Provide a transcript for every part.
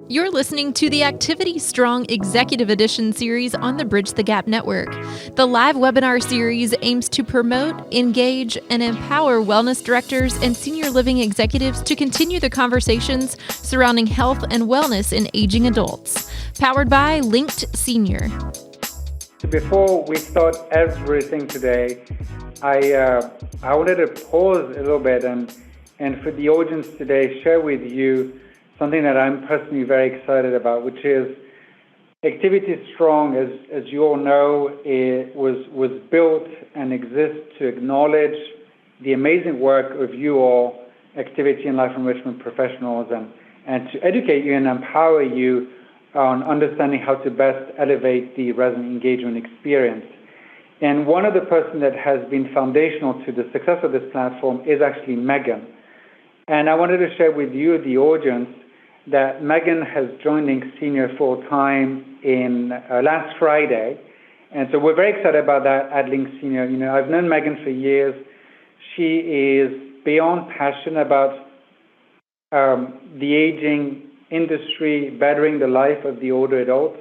You're listening to the Activity Strong Executive Edition series on the Bridge the Gap Network. The live webinar series aims to promote, engage, and empower wellness directors and senior living executives to continue the conversations surrounding health and wellness in aging adults. Powered by Linked Senior. Before we start everything today, I wanted to pause a little bit and for the audience today share with you something that I'm personally very excited about, which is Activity Strong, as you all know, it was built and exists to acknowledge the amazing work of you all, activity and life enrichment professionals, and to educate you and empower you on understanding how to best elevate the resident engagement experience. And one of the persons that has been foundational to the success of this platform is actually Megan. And I wanted to share with you, the audience, that Megan has joined Link Senior full-time in last Friday. And so we're very excited about that at Link Senior. You know, I've known Megan for years. She is beyond passionate about the aging industry, bettering the life of the older adults,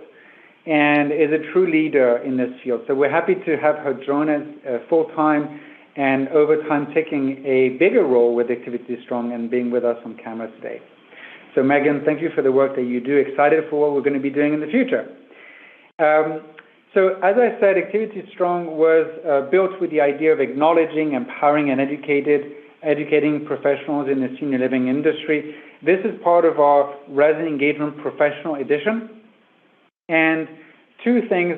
and is a true leader in this field. So we're happy to have her join us full-time and over time taking a bigger role with Activity Strong and being with us on camera today. So Megan, thank you for the work that you do. Excited for what we're going to be doing in the future. So as I said, Activity Strong was built with the idea of acknowledging, empowering, and educating professionals in the senior living industry. This is part of our Resident Engagement Professional Edition. And two things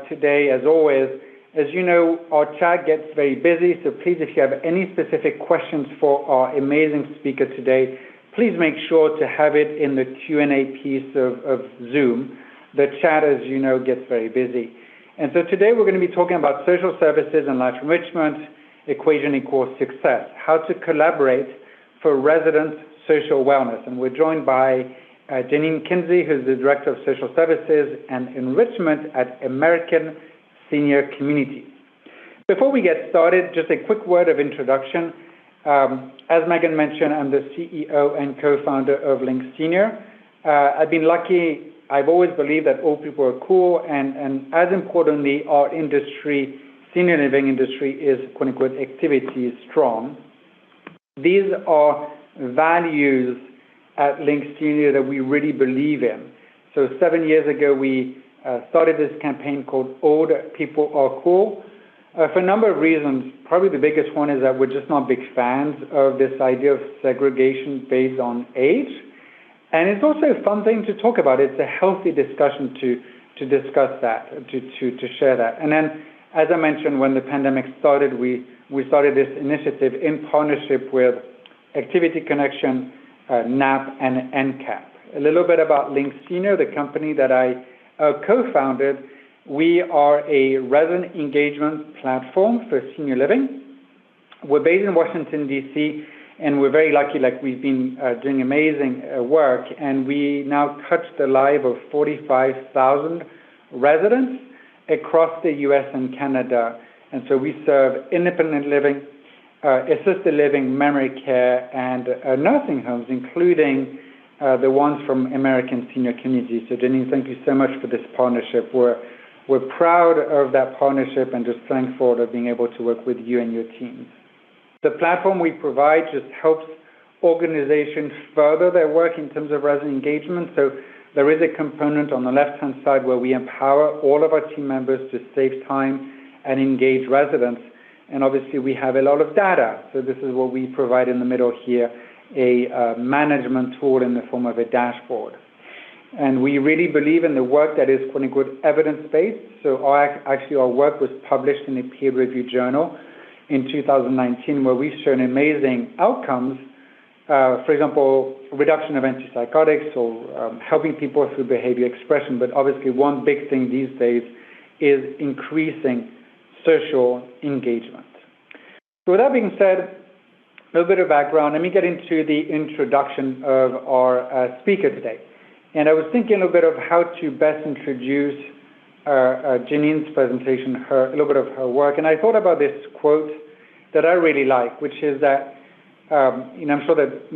today, as always. As you know, our chat gets very busy, so please, if you have any specific questions for our amazing speaker today, please make sure to have it in the Q&A piece of Zoom. The chat, as you know, gets very busy. And so today we're going to be talking about social services and life enrichment, equation equals success, how to collaborate for resident social wellness. And we're joined by Janean Kinzie, who's the Director of Social Services and Enrichment at American Senior Communities. Before we get started, just a quick word of introduction. As Megan mentioned, I'm the CEO and co-founder of Link Senior. I've been lucky. I've always believed that all people are cool, and as importantly, our industry, senior living industry, is quote-unquote activity strong. These are values at Link Senior that we really believe in. So 7 years ago, we started this campaign called Old People Are Cool. For a number of reasons. Probably the biggest one is that we're just not big fans of this idea of segregation based on age. And it's also a fun thing to talk about. It's a healthy discussion to discuss that, to share that. And then, as I mentioned, when the pandemic started, we started this initiative in partnership with Activity Connection, NAP, and NCAP. A little bit about Link Senior, the company that I co-founded. We are a resident engagement platform for senior living. We're based in Washington, D.C., and we're very lucky, like we've been doing amazing work, and we now touch the lives of 45,000 residents across the U.S. and Canada. And so we serve independent living, assisted living, memory care, and nursing homes, including the ones from American Senior Communities. So Janean, thank you so much for this partnership. We're proud of that partnership and just thankful of being able to work with you and your teams. The platform we provide just helps organizations further their work in terms of resident engagement. So there is a component on the left-hand side where we empower all of our team members to save time and engage residents. And obviously we have a lot of data. So this is what we provide in the middle here, a management tool in the form of a dashboard. And we really believe in the work that is, quote-unquote, evidence-based. So our work was published in a peer-reviewed journal in 2019, where we've shown amazing outcomes, for example, reduction of antipsychotics or helping people through behavior expression. But obviously one big thing these days is increasing social engagement. So with that being said, a little bit of background. Let me get into the introduction of our speaker today. And I was thinking a little bit of how to best introduce Janean's presentation, a little bit of her work. And I thought about this quote that I really like, which is that, I'm sure that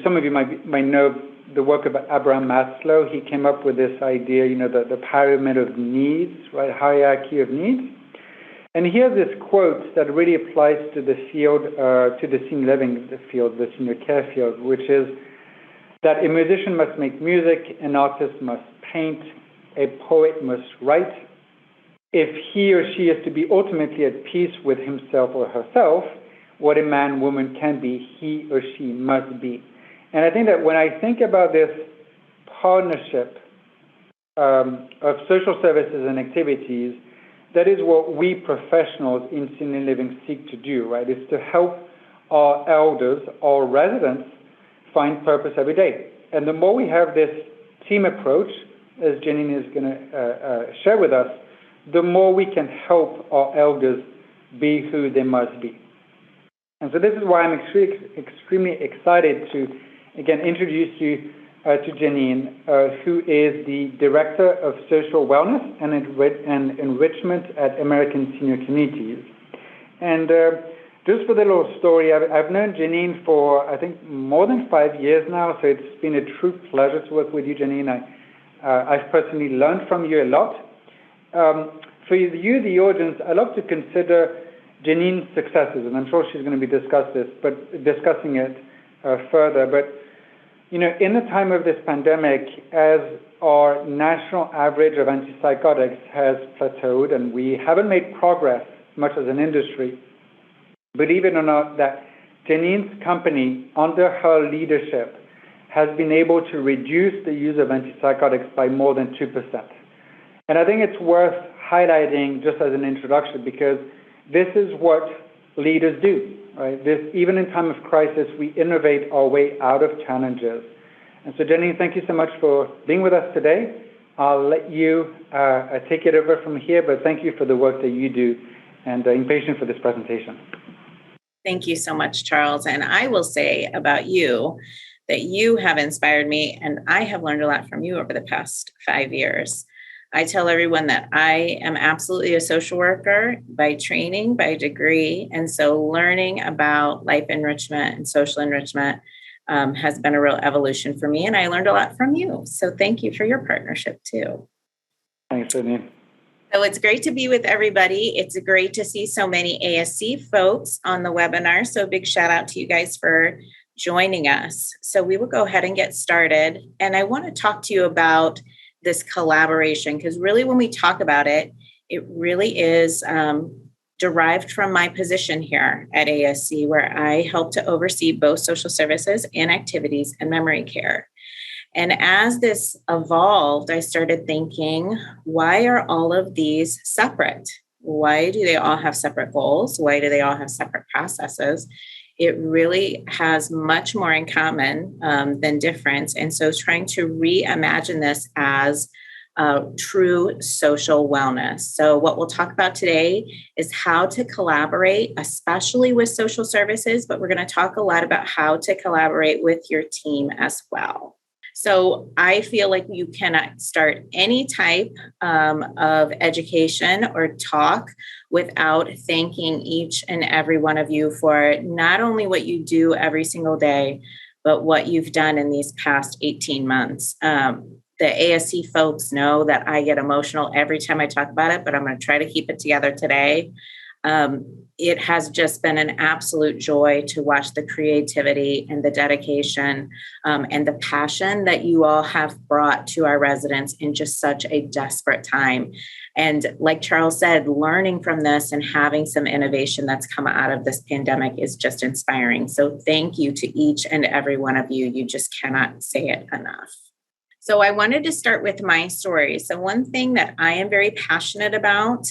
some of you might know the work of Abraham Maslow. He came up with this idea, the pyramid of needs, right? Hierarchy of needs. And he has this quote that really applies to the field, to the senior living field, the senior care field, which is that a musician must make music, an artist must paint, a poet must write. If he or she is to be ultimately at peace with himself or herself, what a man, woman can be, he or she must be. And I think that when I think about this partnership of social services and activities, that is what we professionals in senior living seek to do, right? Is to help our elders, our residents, find purpose every day. And the more we have this team approach, as Janean is going to share with us, the more we can help our elders be who they must be. And so this is why I'm extremely excited to, again, introduce you to Janean, who is the Director of Social Wellness and Enrichment at American Senior Communities. And just for the little story, I've known Janean for, I think, more than 5 years now, so it's been a true pleasure to work with you, Janean. I've personally learned from you a lot. For you, the audience, I love to consider Janean's successes, and I'm sure she's going to be discussing it further. But in the time of this pandemic, as our national average of antipsychotics has plateaued, and we haven't made progress much as an industry, believe it or not, that Janean's company, under her leadership, has been able to reduce the use of antipsychotics by more than 2%. And I think it's worth highlighting just as an introduction, because this is what leaders do, right? Even in time of crisis, we innovate our way out of challenges. And so, Janean, thank you so much for being with us today. I'll let you take it over from here, but thank you for the work that you do, and I'm patient for this presentation. Thank you so much, Charles. And I will say about you that you have inspired me, and I have learned a lot from you over the past 5 years. I tell everyone that I am absolutely a social worker by training, by degree. And so learning about life enrichment and social enrichment has been a real evolution for me. And I learned a lot from you. So thank you for your partnership too. Thanks, Janean. So it's great to be with everybody. It's great to see so many ASC folks on the webinar. So big shout out to you guys for joining us. So we will go ahead and get started. And I want to talk to you about this collaboration, because really when we talk about it, it really is derived from my position here at ASC, where I help to oversee both social services and activities and memory care. And as this evolved, I started thinking, why are all of these separate? Why do they all have separate goals? Why do they all have separate processes? It really has much more in common than difference. And so trying to reimagine this as true social wellness. So what we'll talk about today is how to collaborate, especially with social services, but we're going to talk a lot about how to collaborate with your team as well. So I feel like you cannot start any type of education or talk without thanking each and every one of you for not only what you do every single day, but what you've done in these past 18 months. The ASC folks know that I get emotional every time I talk about it, but I'm going to try to keep it together today. It has just been an absolute joy to watch the creativity and the dedication and the passion that you all have brought to our residents in just such a desperate time. And like Charles said, learning from this and having some innovation that's come out of this pandemic is just inspiring. So thank you to each and every one of you. You just cannot say it enough. So I wanted to start with my story. So one thing that I am very passionate about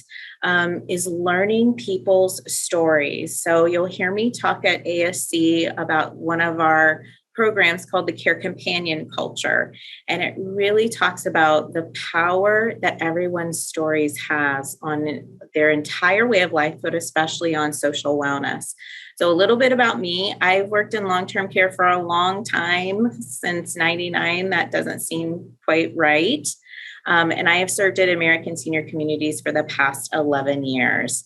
is learning people's stories. So you'll hear me talk at ASC about one of our programs called the Care Companion Culture. And it really talks about the power that everyone's stories has on their entire way of life, but especially on social wellness. So a little bit about me. I've worked in long-term care for a long time, since 99. That doesn't seem quite right. And I have served at American Senior Communities for the past 11 years.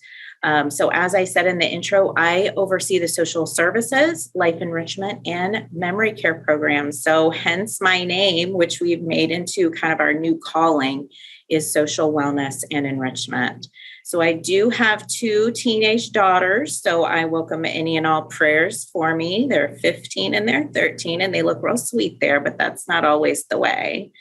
So as I said in the intro, I oversee the social services, life enrichment, and memory care programs. So hence my name, which we've made into kind of our new calling, is Social Wellness and Enrichment. So I do have 2 teenage daughters, so I welcome any and all prayers for me. They're 15 and they're 13, and they look real sweet there, but that's not always the way.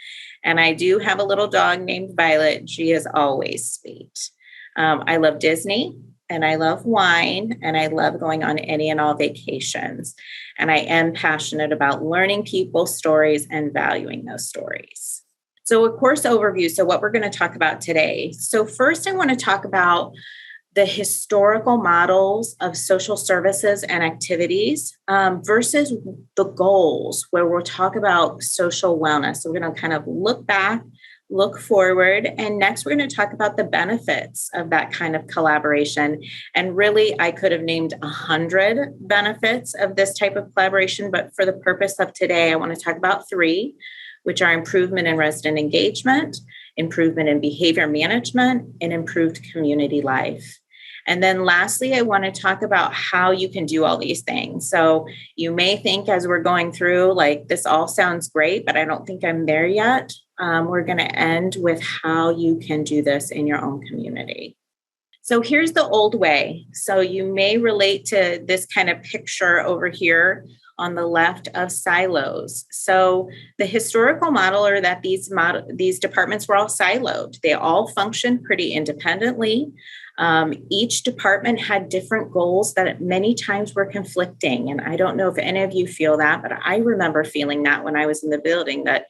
And I do have a little dog named Violet. She is always sweet. I love Disney, and I love wine, and I love going on any and all vacations. And I am passionate about learning people's stories and valuing those stories. So a course overview. So what we're going to talk about today. So first I want to talk about the historical models of social services and activities versus the goals, where we'll talk about social wellness. So we're going to kind of look back, look forward, and next we're going to talk about the benefits of that kind of collaboration. And really, I could have named 100 benefits of this type of collaboration, but for the purpose of today, I want to talk about 3, which are improvement in resident engagement, improvement in behavior management, and improved community life. And then lastly, I want to talk about how you can do all these things. So you may think as we're going through, like, this all sounds great, but I don't think I'm there yet. We're going to end with how you can do this in your own community. So here's the old way. So you may relate to this kind of picture over here on the left of silos. So the historical model are that these departments were all siloed. They all functioned pretty independently. Each department had different goals that many times were conflicting. And I don't know if any of you feel that, but I remember feeling that when I was in the building, that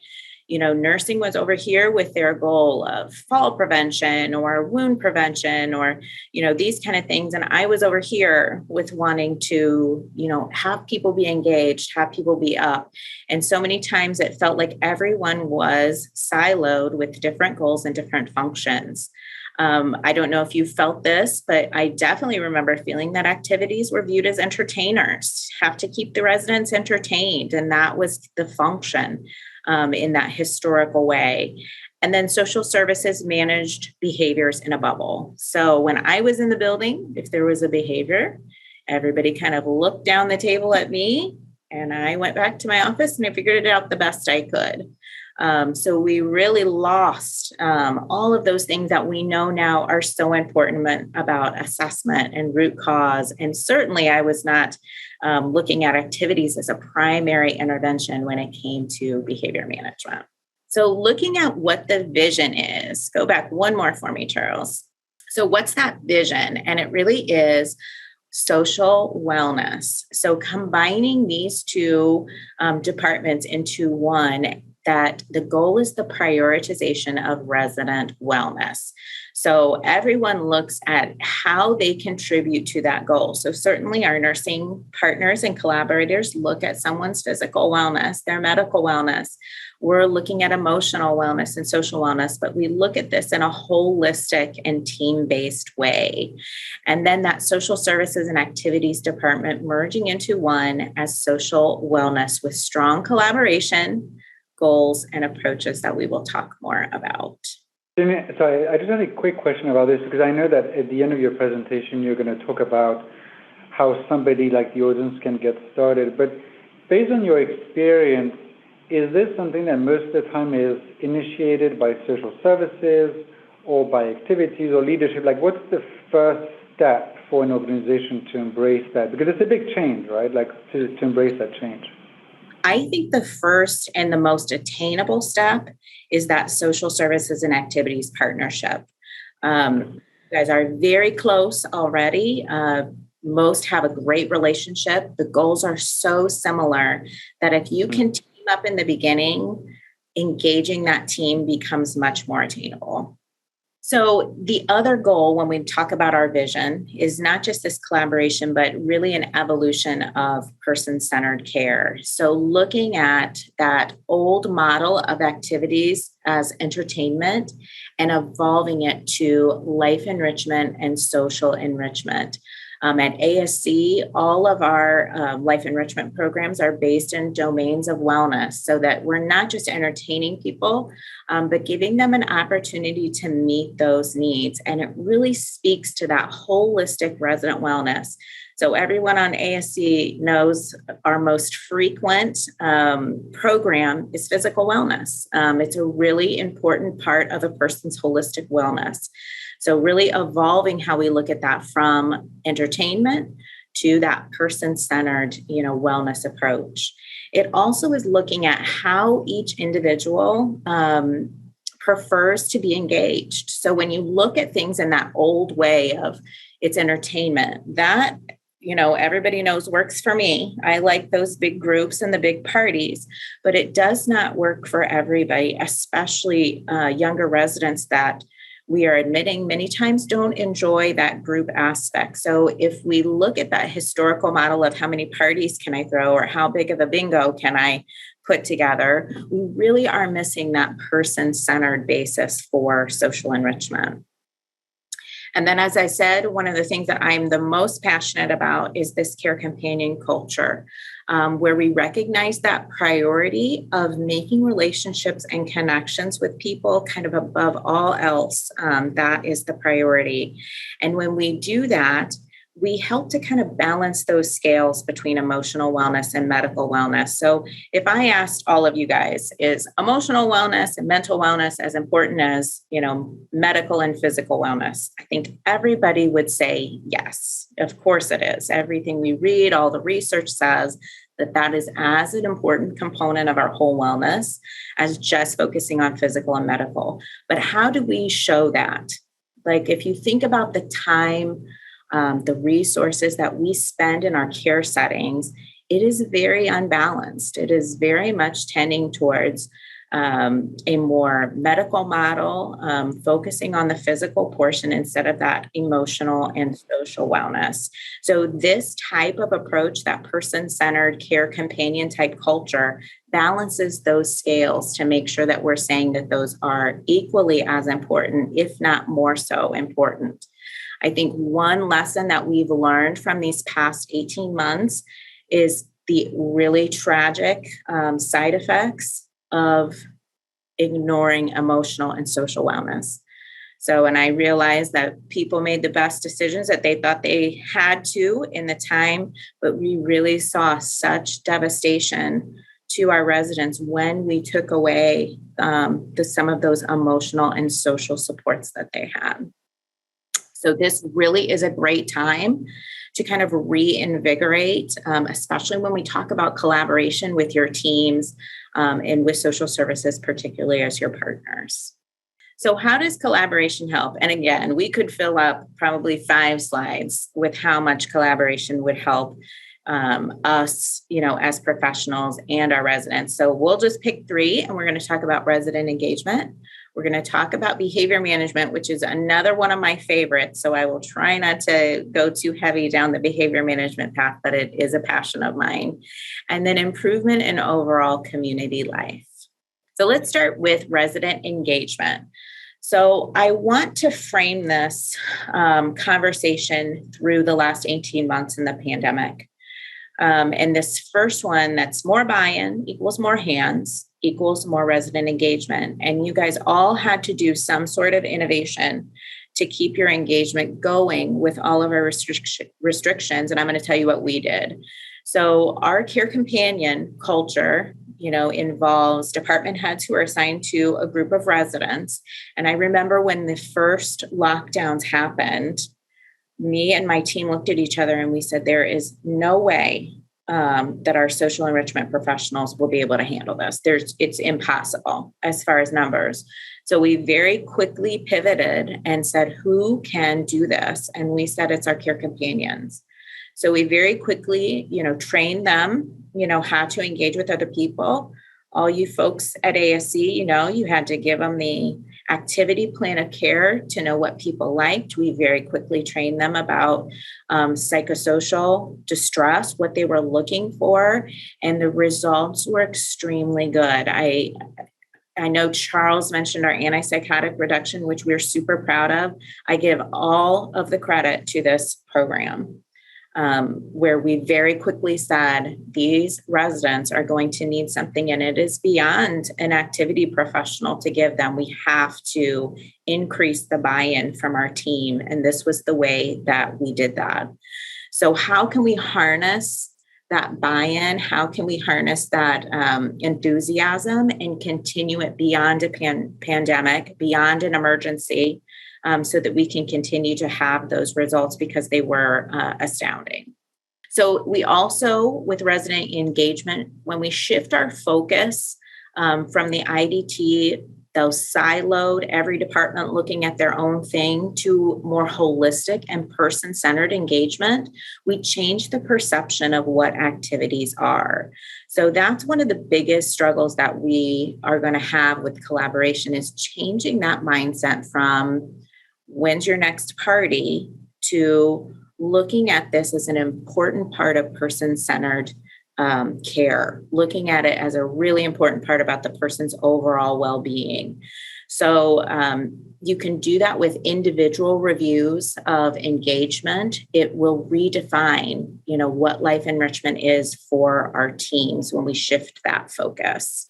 nursing was over here with their goal of fall prevention or wound prevention or, these kind of things. And I was over here with wanting to, have people be engaged, have people be up. And so many times it felt like everyone was siloed with different goals and different functions. I don't know if you felt this, but I definitely remember feeling that activities were viewed as entertainers, have to keep the residents entertained. And that was the function. In that historical way. And then social services managed behaviors in a bubble. So when I was in the building, if there was a behavior, everybody kind of looked down the table at me, and I went back to my office and I figured it out the best I could. So we really lost all of those things that we know now are so important about assessment and root cause. And certainly I was not looking at activities as a primary intervention when it came to behavior management. So looking at what the vision is, go back one more for me, Charles. So what's that vision? And it really is social wellness. So combining these 2 departments into one, that the goal is the prioritization of resident wellness. So everyone looks at how they contribute to that goal. So certainly our nursing partners and collaborators look at someone's physical wellness, their medical wellness. We're looking at emotional wellness and social wellness, but we look at this in a holistic and team-based way. And then that social services and activities department merging into one as social wellness with strong collaboration, goals, and approaches that we will talk more about. So I just had a quick question about this, because I know that at the end of your presentation, you're going to talk about how somebody like the audience can get started. But based on your experience, is this something that most of the time is initiated by social services or by activities or leadership? Like, what's the first step for an organization to embrace that? Because it's a big change, right? Like, to embrace that change. I think the first and the most attainable step is that social services and activities partnership. You guys are very close already. Most have a great relationship. The goals are so similar that if you can team up in the beginning, engaging that team becomes much more attainable. So the other goal when we talk about our vision is not just this collaboration, but really an evolution of person-centered care. So looking at that old model of activities as entertainment and evolving it to life enrichment and social enrichment. At ASC, all of our life enrichment programs are based in domains of wellness so that we're not just entertaining people, but giving them an opportunity to meet those needs. And it really speaks to that holistic resident wellness. So everyone on ASC knows our most frequent program is physical wellness. It's a really important part of a person's holistic wellness. So really evolving how we look at that from entertainment to that person-centered, wellness approach. It also is looking at how each individual prefers to be engaged. So when you look at things in that old way of it's entertainment, that everybody knows works for me. I like those big groups and the big parties, but it does not work for everybody, especially younger residents that we are admitting many times don't enjoy that group aspect. So if we look at that historical model of how many parties can I throw or how big of a bingo can I put together, we really are missing that person-centered basis for social enrichment. And then, as I said, one of the things that I'm the most passionate about is this care companion culture, where we recognize that priority of making relationships and connections with people kind of above all else. That is the priority. And when we do that, we help to kind of balance those scales between emotional wellness and medical wellness. So if I asked all of you guys, is emotional wellness and mental wellness as important as, medical and physical wellness? I think everybody would say yes, of course it is. Everything we read, all the research says that is as an important component of our whole wellness as just focusing on physical and medical. But how do we show that? Like if you think about the time, the resources that we spend in our care settings, it is very unbalanced. It is very much tending towards a more medical model, focusing on the physical portion instead of that emotional and social wellness. So this type of approach, that person-centered care companion type culture, balances those scales to make sure that we're saying that those are equally as important, if not more so important. I think one lesson that we've learned from these past 18 months is the really tragic side effects of ignoring emotional and social wellness. So, and I realized that people made the best decisions that they thought they had to in the time, but we really saw such devastation to our residents when we took away some of those emotional and social supports that they had. So this really is a great time to kind of reinvigorate, especially when we talk about collaboration with your teams and with social services, particularly as your partners. So how does collaboration help? And again, we could fill up probably 5 slides with how much collaboration would help us, as professionals and our residents. So we'll just pick 3, and we're going to talk about resident engagement. We're going to talk about behavior management, which is another one of my favorites. So I will try not to go too heavy down the behavior management path, but it is a passion of mine. And then improvement in overall community life. So let's start with resident engagement. So I want to frame this conversation through the last 18 months in the pandemic. And this first one, that's more buy-in equals more hands equals more resident engagement. And you guys all had to do some sort of innovation to keep your engagement going with all of our restrictions. And I'm going to tell you what we did. So our care companion culture, involves department heads who are assigned to a group of residents. And I remember when the first lockdowns happened, me and my team looked at each other and we said, there is no way that our social enrichment professionals will be able to handle this. It's impossible as far as numbers. So we very quickly pivoted and said, who can do this? And we said, it's our care companions. So we very quickly, trained them, how to engage with other people. All you folks at ASC, you had to give them the activity plan of care to know what people liked. We very quickly trained them about psychosocial distress, what they were looking for, and the results were extremely good. I know Charles mentioned our antipsychotic reduction, which we're super proud of. I give all of the credit to this program. where we very quickly said these residents are going to need something, and it is beyond an activity professional to give them. We have to increase the buy-in from our team, and this was the way that we did that. So how can we harness that buy-in? How can we harness that enthusiasm and continue it beyond a pandemic, beyond an emergency, so that we can continue to have those results, because they were astounding. So we also, with resident engagement, when we shift our focus from the IDT, those siloed, every department looking at their own thing, to more holistic and person-centered engagement, we change the perception of what activities are. So that's one of the biggest struggles that we are going to have with collaboration, is changing that mindset from when's your next party to looking at this as an important part of person-centered care, looking at it as a really important part about the person's overall well-being. So you can do that with individual reviews of engagement. It will redefine, what life enrichment is for our teams when we shift that focus.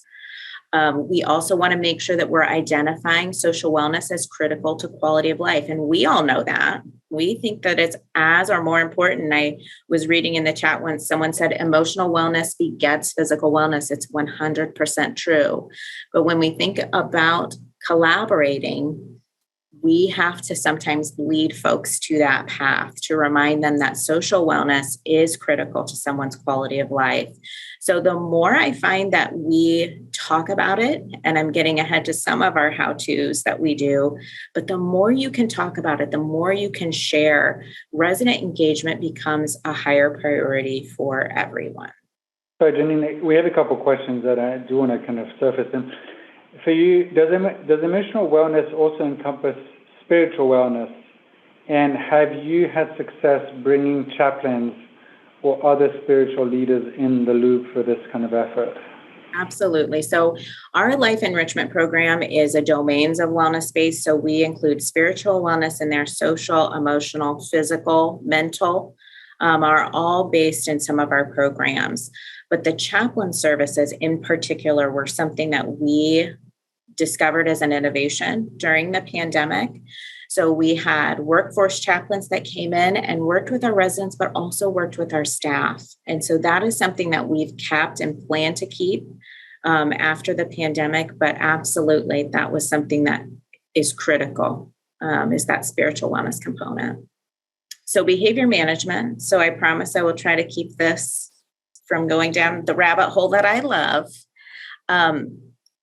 We also want to make sure that we're identifying social wellness as critical to quality of life. And we all know that. We think that it's as or more important. I was reading in the chat when someone said emotional wellness begets physical wellness. It's 100% true. But when we think about collaborating, we have to sometimes lead folks to that path to remind them that social wellness is critical to someone's quality of life. So the more I find that we talk about it, and I'm getting ahead to some of our how-tos that we do, but the more you can talk about it, the more you can share, resident engagement becomes a higher priority for everyone. So, Janean, we have a couple of questions that I do want to kind of surface them. For you, does emotional wellness also encompass spiritual wellness? And have you had success bringing chaplains or other spiritual leaders in the loop for this kind of effort? Absolutely. So our life enrichment program is a domains of wellness space. So we include spiritual wellness in there, social, emotional, physical, mental, are all based in some of our programs. But the chaplain services in particular were something that we discovered as an innovation during the pandemic. So we had workforce chaplains that came in and worked with our residents, but also worked with our staff. And so that is something that we've kept and plan to keep after the pandemic. But absolutely, that was something that is critical, is that spiritual wellness component. So behavior management. So I promise I will try to keep this from going down the rabbit hole that I love.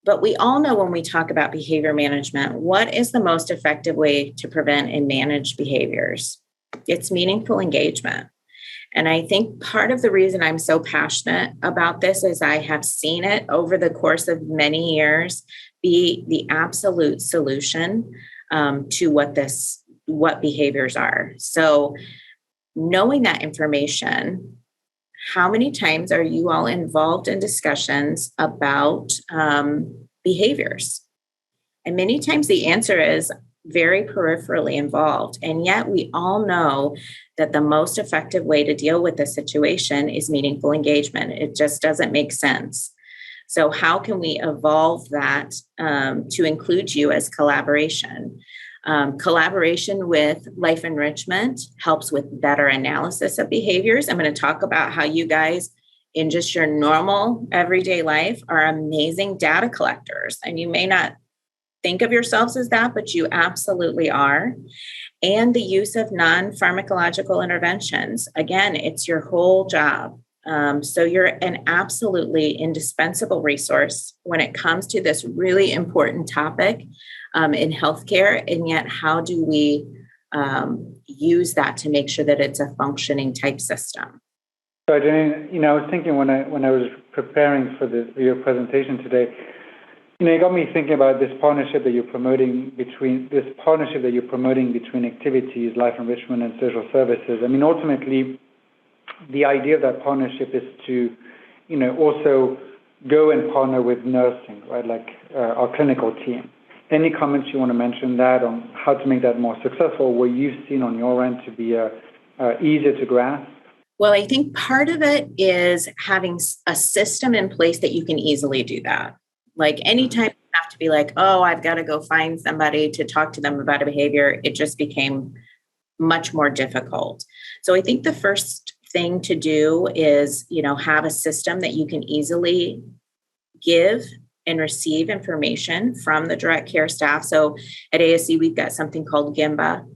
But we all know when we talk about behavior management, what is the most effective way to prevent and manage behaviors? It's meaningful engagement. And I think part of the reason I'm so passionate about this is I have seen it over the course of many years be the absolute solution to what behaviors are. So knowing that information, how many times are you all involved in discussions about behaviors? And many times the answer is very peripherally involved. And yet we all know that the most effective way to deal with the situation is meaningful engagement. It just doesn't make sense. So how can we evolve that to include you as collaboration? Collaboration with life enrichment helps with better analysis of behaviors. I'm going to talk about how you guys in just your normal everyday life are amazing data collectors. And you may not think of yourselves as that, but you absolutely are. And the use of non-pharmacological interventions. Again, it's your whole job. So you're an absolutely indispensable resource when it comes to this really important topic in healthcare. And yet, how do we use that to make sure that it's a functioning type system? So, Janean, I was thinking when I was preparing for your presentation today, it got me thinking about this partnership that you're promoting between activities, life enrichment, and social services. I mean, ultimately, the idea of that partnership is to, also go and partner with nursing, right? Like our clinical team. Any comments you want to mention that on how to make that more successful? What you've seen on your end to be easier to grasp? Well, I think part of it is having a system in place that you can easily do that. Like anytime you have to be like, oh, I've got to go find somebody to talk to them about a behavior, it just became much more difficult. So I think the first thing to do is, have a system that you can easily give and receive information from the direct care staff. So at ASC, we've got something called GIMBA.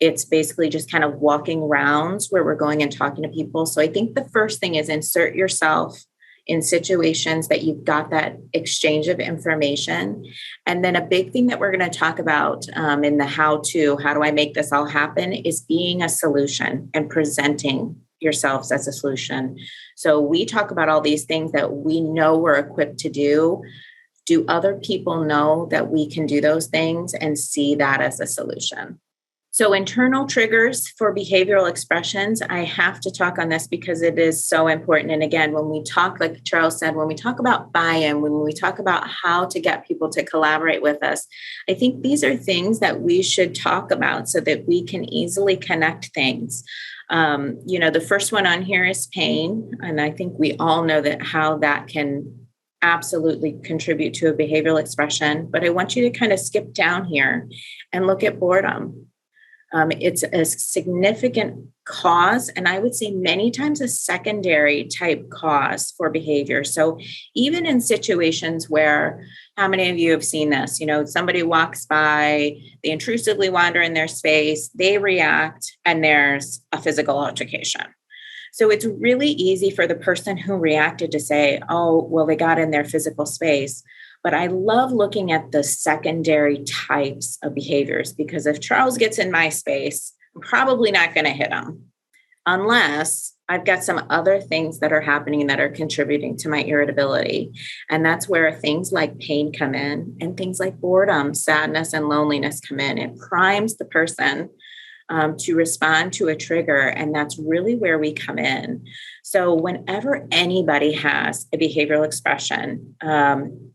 It's basically just kind of walking rounds where we're going and talking to people. So I think the first thing is insert yourself in situations that you've got that exchange of information. And then a big thing that we're going to talk about in the how do I make this all happen, is being a solution and presenting yourselves as a solution. So we talk about all these things that we know we're equipped to do. Do other people know that we can do those things and see that as a solution? So internal triggers for behavioral expressions, I have to talk on this because it is so important. And again, when we talk, like Charles said, when we talk about buy-in, when we talk about how to get people to collaborate with us, I think these are things that we should talk about so that we can easily connect things. The first one on here is pain. And I think we all know that how that can absolutely contribute to a behavioral expression. But I want you to kind of skip down here and look at boredom. It's a significant cause, and I would say many times a secondary type cause for behavior. So even in situations where, how many of you have seen this? Somebody walks by, they intrusively wander in their space, they react, and there's a physical altercation. So it's really easy for the person who reacted to say, oh, well, they got in their physical space. But I love looking at the secondary types of behaviors, because if Charles gets in my space, I'm probably not going to hit him unless I've got some other things that are happening that are contributing to my irritability. And that's where things like pain come in, and things like boredom, sadness, and loneliness come in. It primes the person to respond to a trigger. And that's really where we come in. So whenever anybody has a behavioral expression,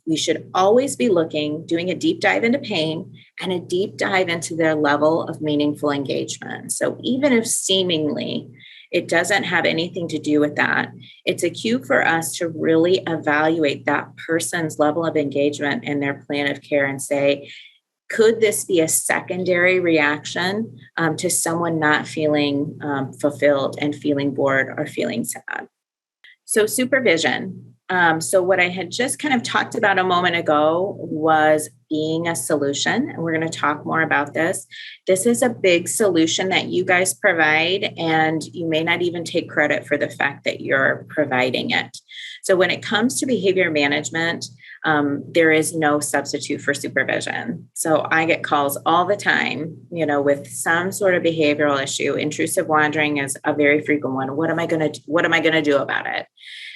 we should always be doing a deep dive into pain and a deep dive into their level of meaningful engagement. So even if seemingly it doesn't have anything to do with that, it's a cue for us to really evaluate that person's level of engagement in their plan of care and say, could this be a secondary reaction to someone not feeling fulfilled and feeling bored or feeling sad? So supervision. So what I had just kind of talked about a moment ago was being a solution. And we're going to talk more about this. This is a big solution that you guys provide, and you may not even take credit for the fact that you're providing it. So when it comes to behavior management, there is no substitute for supervision. So I get calls all the time, with some sort of behavioral issue. Intrusive wandering is a very frequent one. What am I going to do about it?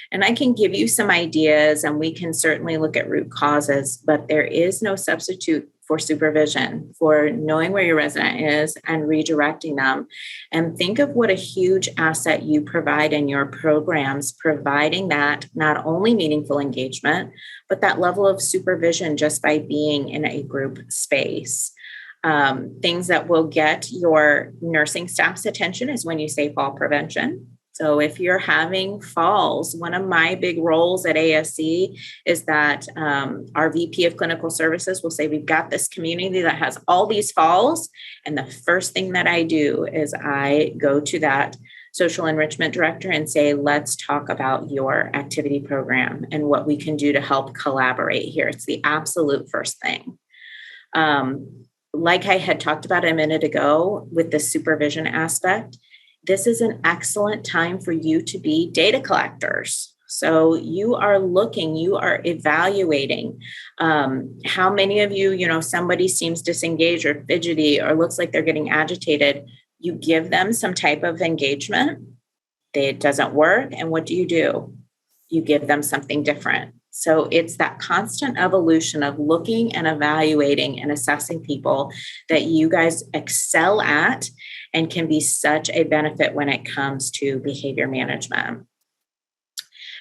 And I can give you some ideas, and we can certainly look at root causes, but there is no substitute for supervision, for knowing where your resident is and redirecting them. And think of what a huge asset you provide in your programs, providing that not only meaningful engagement, but that level of supervision just by being in a group space. Things that will get your nursing staff's attention is when you say fall prevention. So if you're having falls, one of my big roles at ASC is that our VP of Clinical Services will say, we've got this community that has all these falls. And the first thing that I do is I go to that social enrichment director and say, let's talk about your activity program and what we can do to help collaborate here. It's the absolute first thing. Like I had talked about a minute ago with the supervision aspect, this is an excellent time for you to be data collectors. So you are evaluating how many of you, somebody seems disengaged or fidgety or looks like they're getting agitated. You give them some type of engagement. It doesn't work. And what do? You give them something different. So it's that constant evolution of looking and evaluating and assessing people that you guys excel at and can be such a benefit when it comes to behavior management.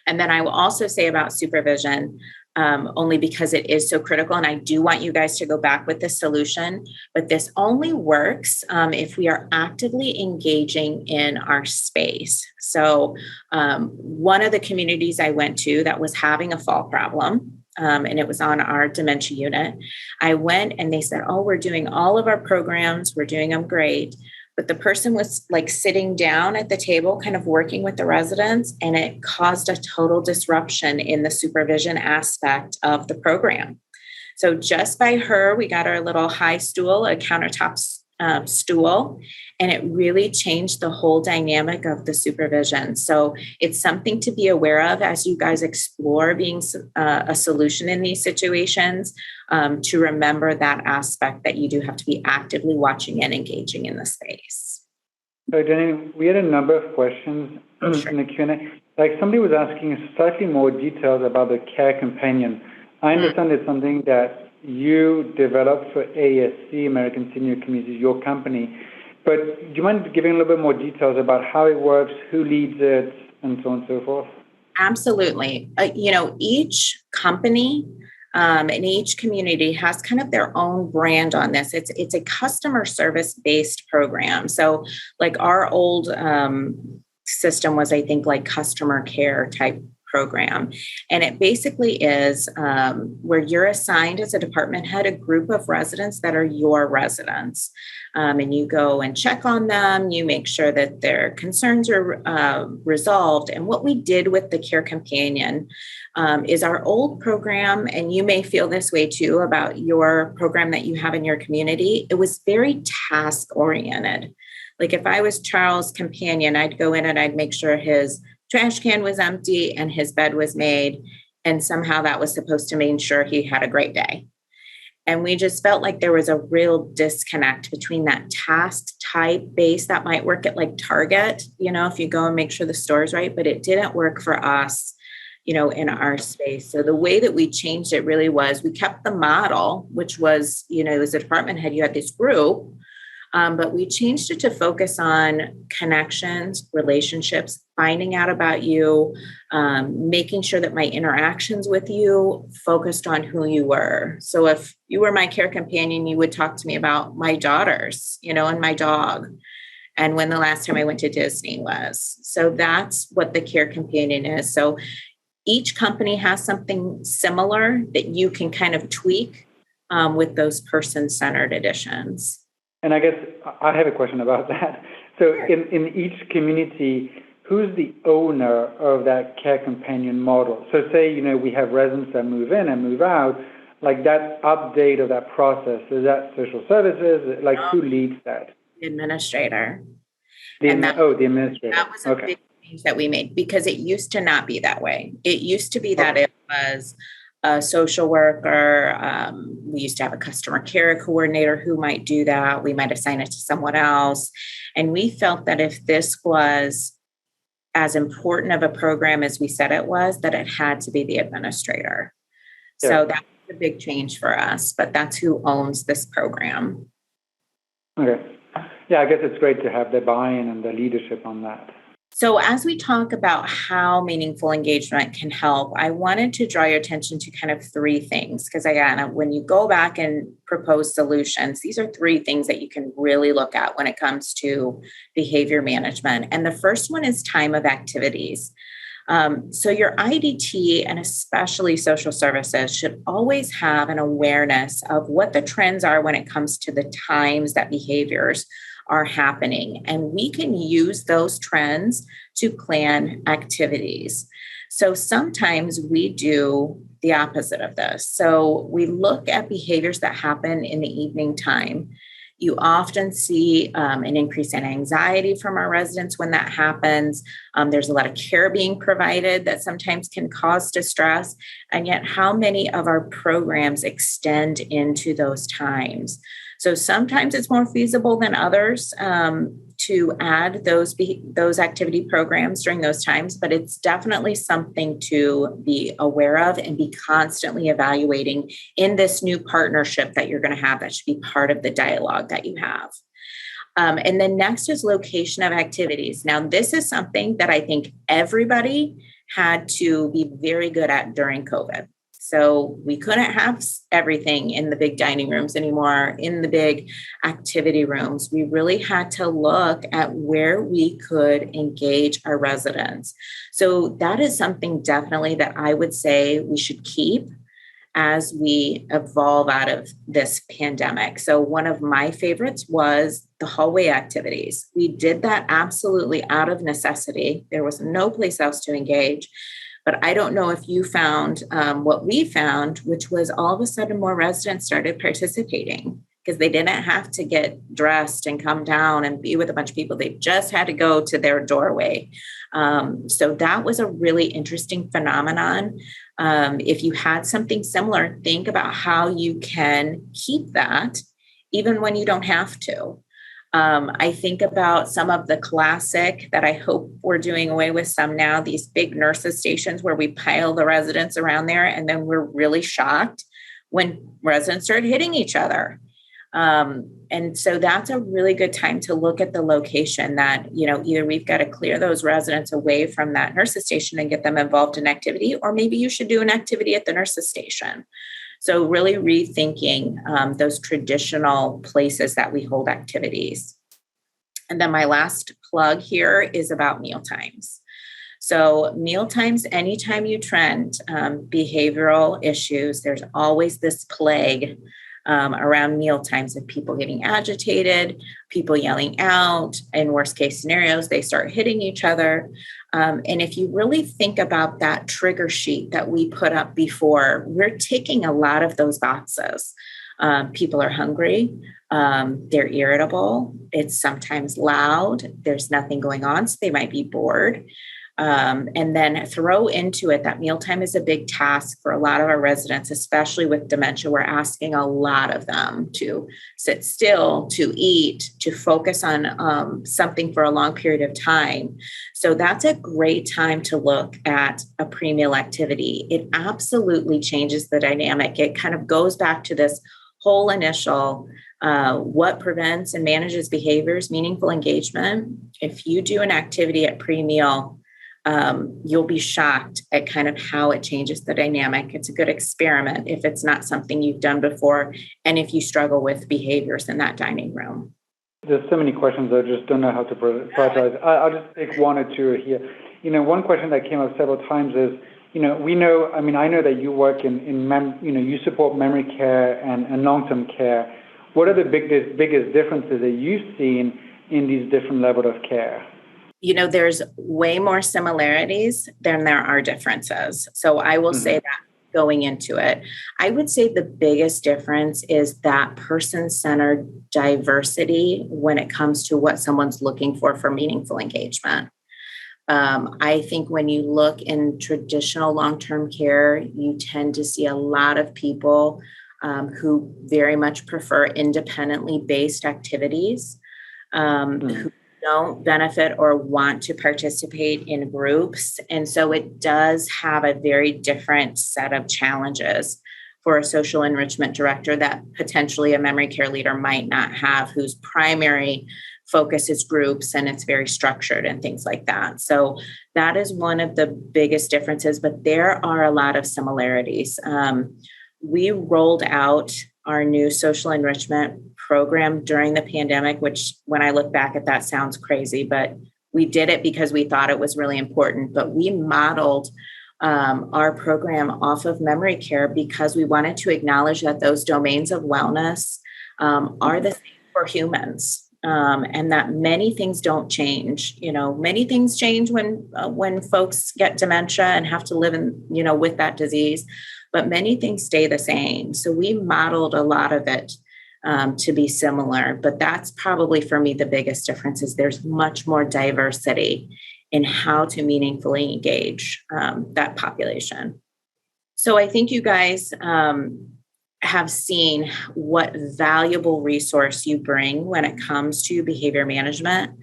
And then I will also say about supervision, only because it is so critical. And I do want you guys to go back with the solution, but this only works if we are actively engaging in our space. So one of the communities I went to that was having a fall problem, and it was on our dementia unit, I went and they said, oh, we're doing all of our programs. We're doing them great. But the person was like sitting down at the table, kind of working with the residents, and it caused a total disruption in the supervision aspect of the program. So just by her, we got our little high stool, a countertop stool, and it really changed the whole dynamic of the supervision. So it's something to be aware of as you guys explore being a solution in these situations, to remember that aspect that you do have to be actively watching and engaging in the space. So, Janean, we had a number of questions in the Q&A. Like somebody was asking slightly more details about the care companion. I understand it's something that you developed for ASC, American Senior Communities, your company. But do you mind giving a little bit more details about how it works, who leads it, and so on and so forth? Absolutely. Each company and each community has kind of their own brand on this. It's a customer service based program. So like our old system was, I think, like customer care type program. And it basically is where you're assigned as a department head a group of residents that are your residents. And you go and check on them. You make sure that their concerns are resolved. And what we did with the Care Companion is our old program, and you may feel this way too about your program that you have in your community. It was very task oriented. Like if I was Charles' companion, I'd go in and I'd make sure his trash can was empty and his bed was made. And somehow that was supposed to mean sure he had a great day. And we just felt like there was a real disconnect between that task type base that might work at like Target, if you go and make sure the store's right, but it didn't work for us, in our space. So the way that we changed it really was we kept the model, which was, as a department head, you had this group, but we changed it to focus on connections, relationships, finding out about you, making sure that my interactions with you focused on who you were. So if you were my care companion, you would talk to me about my daughters, and my dog, and when the last time I went to Disney was. So that's what the care companion is. So each company has something similar that you can kind of tweak with those person-centered editions. And I guess I have a question about that. So in each community, who's the owner of that care companion model? So say, we have residents that move in and move out, like that update of that process, is that social services? Like who leads that? The administrator. The administrator. That was a big change that we made because it used to not be that way. It used to be that it was a social worker. We used to have a customer care coordinator who might do that. We might assign it to someone else. And we felt that if this was as important of a program as we said it was, that it had to be the administrator. Yeah. So that's a big change for us, but that's who owns this program. Okay. Yeah, I guess it's great to have the buy-in and the leadership on that. So as we talk about how meaningful engagement can help, I wanted to draw your attention to kind of three things. Because again, when you go back and propose solutions, these are three things that you can really look at when it comes to behavior management. And the first one is time of activities. So your IDT and especially social services should always have an awareness of what the trends are when it comes to the times that behaviors are happening. And we can use those trends to plan activities. So sometimes we do the opposite of this. So we look at behaviors that happen in the evening time. You often see an increase in anxiety from our residents when that happens. There's a lot of care being provided that sometimes can cause distress. And yet, how many of our programs extend into those times? So sometimes it's more feasible than others to add those activity programs during those times, but it's definitely something to be aware of and be constantly evaluating in this new partnership that you're going to have. That should be part of the dialogue that you have. And then next is location of activities. Now, this is something that I think everybody had to be very good at during COVID. So we couldn't have everything in the big dining rooms anymore, in the big activity rooms. We really had to look at where we could engage our residents. So that is something definitely that I would say we should keep as we evolve out of this pandemic. So one of my favorites was the hallway activities. We did that absolutely out of necessity. There was no place else to engage. But I don't know if you found what we found, which was all of a sudden more residents started participating because they didn't have to get dressed and come down and be with a bunch of people. They just had to go to their doorway. So that was a really interesting phenomenon. If you had something similar, think about how you can keep that even when you don't have to. I think about some of the classic that I hope we're doing away with some now, these big nurses stations where we pile the residents around there. And then we're really shocked when residents start hitting each other. And so that's a really good time to look at the location that, either we've got to clear those residents away from that nurses station and get them involved in activity, or maybe you should do an activity at the nurses station. So really rethinking those traditional places that we hold activities. And then my last plug here is about mealtimes. So mealtimes, anytime you trend behavioral issues, there's always this plague around mealtimes of people getting agitated, people yelling out. In worst case scenarios, they start hitting each other. And if you really think about that trigger sheet that we put up before, we're ticking a lot of those boxes. People are hungry. They're irritable. It's sometimes loud. There's nothing going on, so they might be bored. And then throw into it that mealtime is a big task for a lot of our residents, especially with dementia. We're asking a lot of them to sit still, to eat, to focus on something for a long period of time. So that's a great time to look at a pre-meal activity. It absolutely changes the dynamic. It kind of goes back to this whole initial what prevents and manages behaviors, meaningful engagement. If you do an activity at pre-meal, you'll be shocked at kind of how it changes the dynamic. It's a good experiment if it's not something you've done before, and if you struggle with behaviors in that dining room. There's so many questions, I just don't know how to prioritize. I'll just take one or two here. One question that came up several times is, I know that you work you support memory care and long-term care. What are the biggest differences that you've seen in these different levels of care? There's way more similarities than there are differences. So I will say that going into it, I would say the biggest difference is that person-centered diversity when it comes to what someone's looking for meaningful engagement. I think when you look in traditional long-term care, you tend to see a lot of people who very much prefer independently based activities, who don't benefit or want to participate in groups. And so it does have a very different set of challenges for a social enrichment director that potentially a memory care leader might not have, whose primary focus is groups and it's very structured and things like that. So that is one of the biggest differences, but there are a lot of similarities. We rolled out our new social enrichment program during the pandemic, which when I look back at that sounds crazy, but we did it because we thought it was really important. But we modeled our program off of memory care because we wanted to acknowledge that those domains of wellness are the same for humans. And that many things don't change. Many things change when folks get dementia and have to live with that disease, but many things stay the same. So we modeled a lot of it to be similar, but that's probably for me the biggest difference is there's much more diversity in how to meaningfully engage that population. So I think you guys have seen what valuable resource you bring when it comes to behavior management.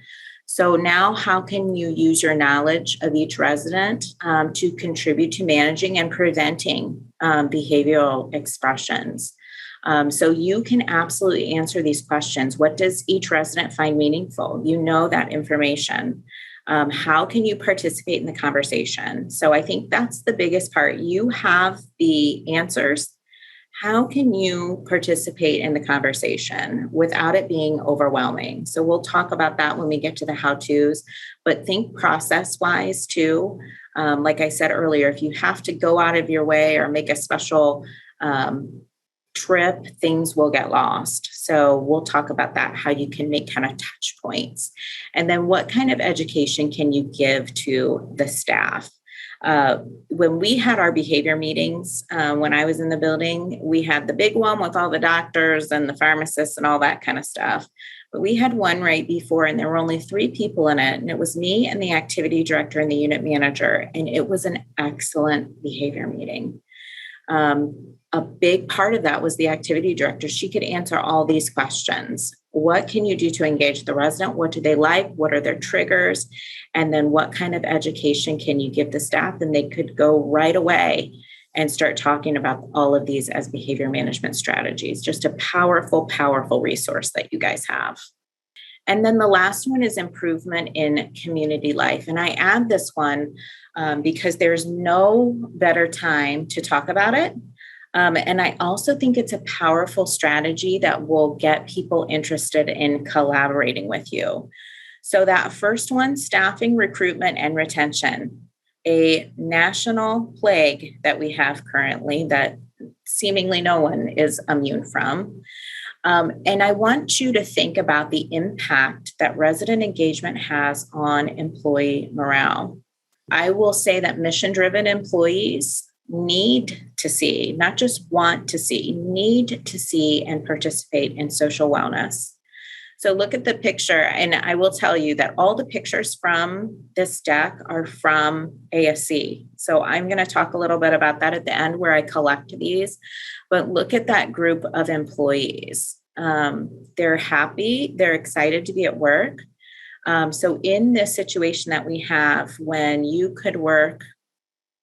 So now how can you use your knowledge of each resident to contribute to managing and preventing behavioral expressions? So you can absolutely answer these questions. What does each resident find meaningful? You know that information. How can you participate in the conversation? So I think that's the biggest part. You have the answers. How can you participate in the conversation without it being overwhelming? So we'll talk about that when we get to the how-tos, but think process-wise too. Like I said earlier, if you have to go out of your way or make a special trip, things will get lost. So we'll talk about that, how you can make kind of touch points. And then what kind of education can you give to the staff? When we had our behavior meetings, when I was in the building, we had the big one with all the doctors and the pharmacists and all that kind of stuff. But we had one right before, and there were only 3 people in it. And it was me and the activity director and the unit manager. And it was an excellent behavior meeting. A big part of that was the activity director. She could answer all these questions. What can you do to engage the resident? What do they like? What are their triggers? And then what kind of education can you give the staff? And they could go right away and start talking about all of these as behavior management strategies. Just a powerful, powerful resource that you guys have. And then the last one is improvement in community life. And I add this one because there's no better time to talk about it. And I also think it's a powerful strategy that will get people interested in collaborating with you. So that first one, staffing, recruitment, and retention, a national plague that we have currently that seemingly no one is immune from. And I want you to think about the impact that resident engagement has on employee morale. I will say that mission-driven employees need to see, not just want to see, need to see and participate in social wellness. So look at the picture, and I will tell you that all the pictures from this deck are from ASC. So I'm going to talk a little bit about that at the end where I collect these, but look at that group of employees. They're happy, they're excited to be at work. So in this situation that we have, when you could work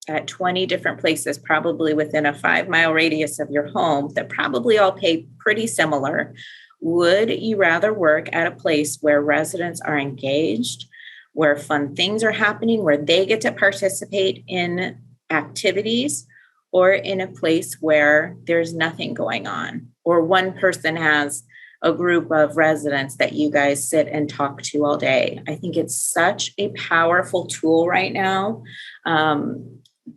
at 20 different places, probably within a 5-mile radius of your home that probably all pay pretty similar, would you rather work at a place where residents are engaged, where fun things are happening, where they get to participate in activities, or in a place where there's nothing going on, or one person has a group of residents that you guys sit and talk to all day? I think it's such a powerful tool right now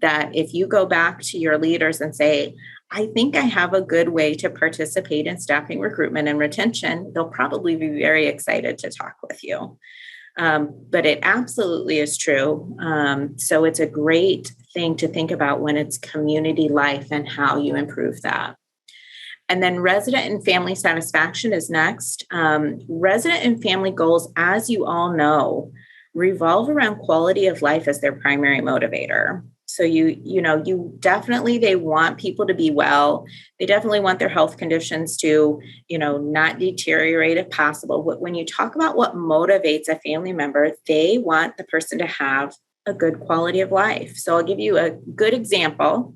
that if you go back to your leaders and say, I think I have a good way to participate in staffing, recruitment, and retention, they'll probably be very excited to talk with you. But it absolutely is true. So it's a great thing to think about when it's community life and how you improve that. And then resident and family satisfaction is next. Resident and family goals, as you all know, revolve around quality of life as their primary motivator. So you definitely, they want people to be well. They definitely want their health conditions to, not deteriorate if possible. But when you talk about what motivates a family member, they want the person to have a good quality of life. So I'll give you a good example.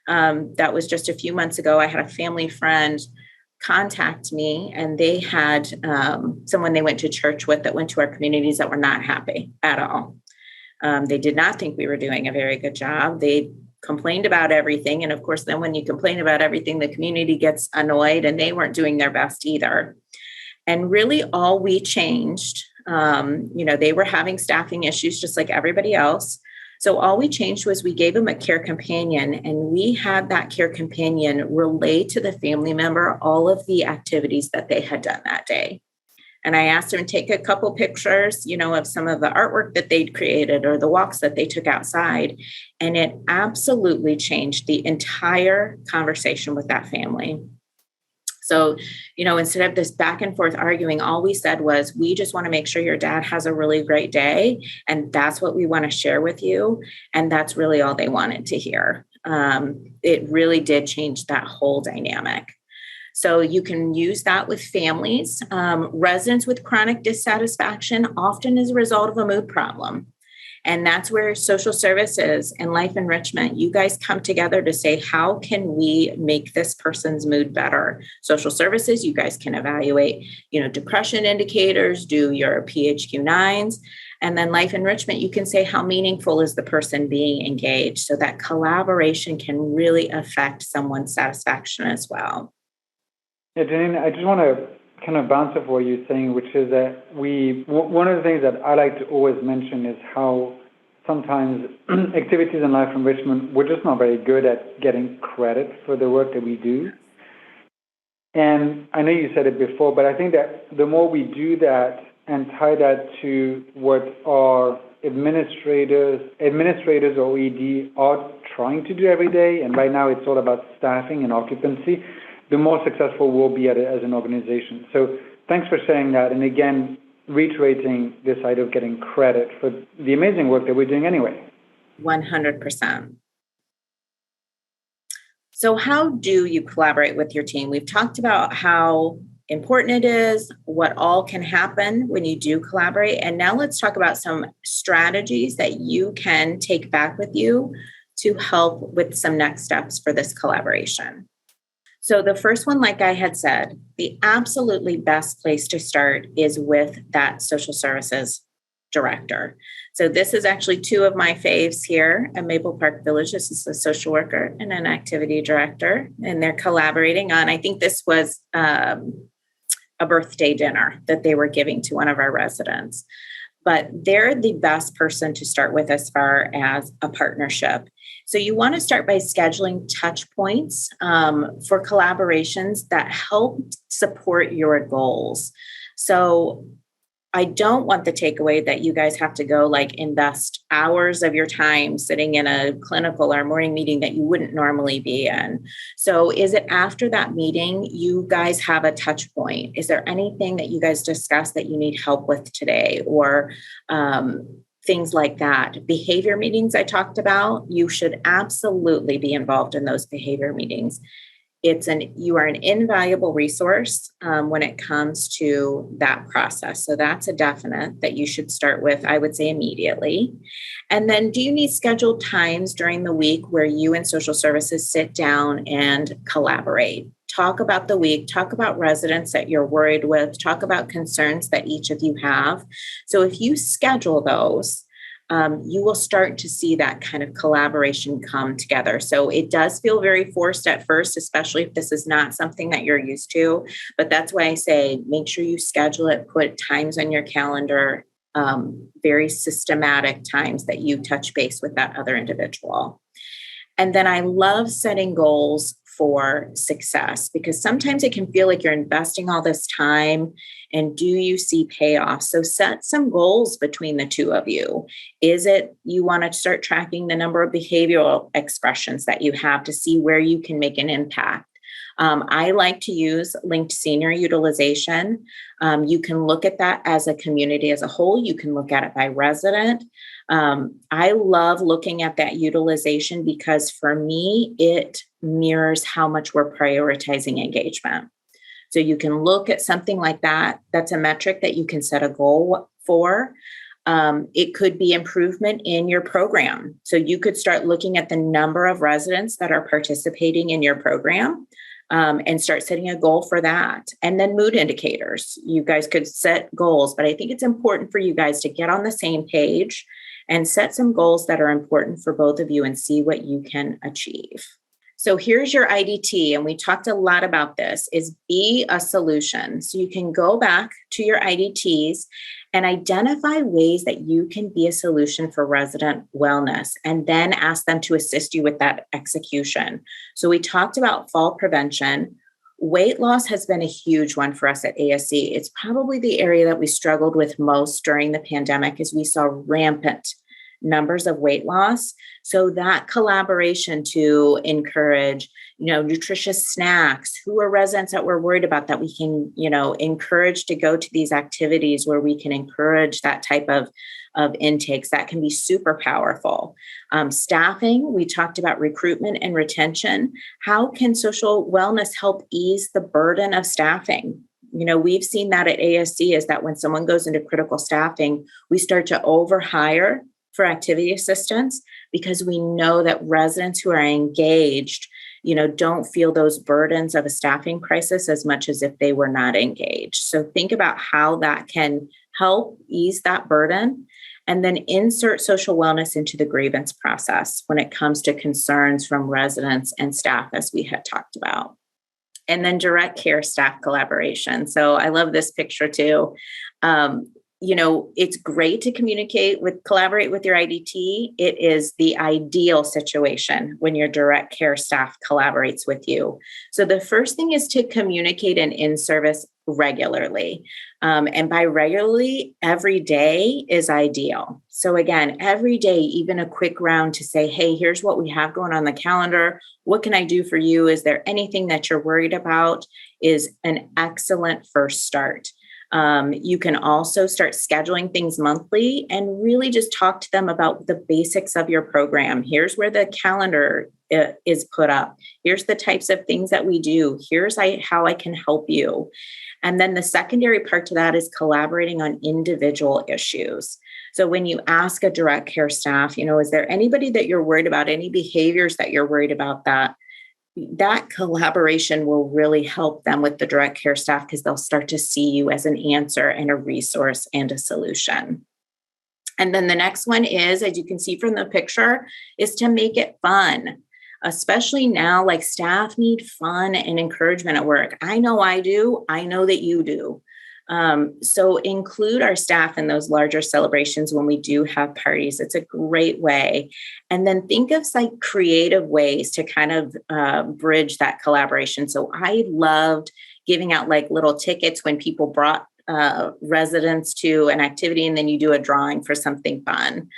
That was just a few months ago. I had a family friend contact me, and they had someone they went to church with that went to our communities that were not happy at all. They did not think we were doing a very good job. They complained about everything. And of course, then when you complain about everything, the community gets annoyed, and they weren't doing their best either. And really all we changed, they were having staffing issues just like everybody else. So all we changed was we gave them a care companion, and we had that care companion relay to the family member all of the activities that they had done that day. And I asked them to take a couple pictures, of some of the artwork that they'd created or the walks that they took outside. And it absolutely changed the entire conversation with that family. So, instead of this back and forth arguing, all we said was, we just want to make sure your dad has a really great day. And that's what we want to share with you. And that's really all they wanted to hear. It really did change that whole dynamic. So you can use that with families. Residents with chronic dissatisfaction often is a result of a mood problem. And that's where social services and life enrichment, you guys come together to say, how can we make this person's mood better? Social services, you guys can evaluate, depression indicators, do your PHQ-9s. And then life enrichment, you can say how meaningful is the person being engaged, so that collaboration can really affect someone's satisfaction as well. Yeah, Janine, I just want to kind of bounce off what you're saying, which is that one of the things that I like to always mention is how sometimes activities in life enrichment, we're just not very good at getting credit for the work that we do. And I know you said it before, but I think that the more we do that and tie that to what our administrators or ED are trying to do every day, and right now it's all about staffing and occupancy, the more successful we'll be at it as an organization. So thanks for saying that. And again, reiterating this idea of getting credit for the amazing work that we're doing anyway. 100%. So how do you collaborate with your team? We've talked about how important it is, what all can happen when you do collaborate. And now let's talk about some strategies that you can take back with you to help with some next steps for this collaboration. So the first one, like I had said, the absolutely best place to start is with that social services director. So this is actually two of my faves here at Maple Park Village. This is a social worker and an activity director, and they're collaborating on, I think this was a birthday dinner that they were giving to one of our residents. But they're the best person to start with as far as a partnership. So you want to start by scheduling touch points for collaborations that help support your goals. So I don't want the takeaway that you guys have to go like invest hours of your time sitting in a clinical or morning meeting that you wouldn't normally be in. So is it after that meeting, you guys have a touch point? Is there anything that you guys discussed that you need help with today, or things like that? Behavior meetings I talked about, you should absolutely be involved in those behavior meetings. You are an invaluable resource when it comes to that process. So that's a definite that you should start with, I would say, immediately. And then do you need scheduled times during the week where you and social services sit down and collaborate? Talk about the week, talk about residents that you're worried with, talk about concerns that each of you have. So if you schedule those, you will start to see that kind of collaboration come together. So it does feel very forced at first, especially if this is not something that you're used to. But that's why I say, make sure you schedule it, put times on your calendar, very systematic times that you touch base with that other individual. And then I love setting goals for success, because sometimes it can feel like you're investing all this time, and do you see payoff? So set some goals between the two of you. Is it you want to start tracking the number of behavioral expressions that you have to see where you can make an impact? I like to use linked senior utilization. You can look at that as a community as a whole. You can look at it by resident. I love looking at that utilization because for me, it mirrors how much we're prioritizing engagement. So you can look at something like that. That's a metric that you can set a goal for. It could be improvement in your program. So you could start looking at the number of residents that are participating in your program. And start setting a goal for that. And then mood indicators. You guys could set goals, but I think it's important for you guys to get on the same page and set some goals that are important for both of you and see what you can achieve. So here's your IDT, and we talked a lot about this, is be a solution. So you can go back to your IDTs and identify ways that you can be a solution for resident wellness, and then ask them to assist you with that execution. So we talked about fall prevention. Weight loss has been a huge one for us at ASC. It's probably the area that we struggled with most during the pandemic, as we saw rampant numbers of weight loss. So that collaboration to encourage, nutritious snacks. Who are residents that we're worried about that we can, encourage to go to these activities where we can encourage that type of intakes? That can be super powerful. Staffing, we talked about recruitment and retention. How can social wellness help ease the burden of staffing? We've seen that at ASC, is that when someone goes into critical staffing, we start to overhire for activity assistance, because we know that residents who are engaged, don't feel those burdens of a staffing crisis as much as if they were not engaged. So think about how that can help ease that burden. And then insert social wellness into the grievance process when it comes to concerns from residents and staff, as we had talked about. And then direct care staff collaboration. So I love this picture too. It's great to collaborate with your IDT. It is the ideal situation when your direct care staff collaborates with you. So the first thing is to communicate and in-service regularly. And by regularly, every day is ideal. So again, every day, even a quick round to say, hey, here's what we have going on the calendar. What can I do for you? Is there anything that you're worried about? Is an excellent first start. You can also start scheduling things monthly and really just talk to them about the basics of your program. Here's where the calendar is put up. Here's the types of things that we do. Here's how I can help you. And then the secondary part to that is collaborating on individual issues. So when you ask a direct care staff, is there anybody that you're worried about, any behaviors that you're worried about, that collaboration will really help them with the direct care staff, because they'll start to see you as an answer and a resource and a solution. And then the next one is, as you can see from the picture, is to make it fun. Especially now, like staff need fun and encouragement at work. I know I do. I know that you do. So include our staff in those larger celebrations when we do have parties. It's a great way. And then think of like creative ways to kind of bridge that collaboration. So I loved giving out like little tickets when people brought residents to an activity, and then you do a drawing for something fun.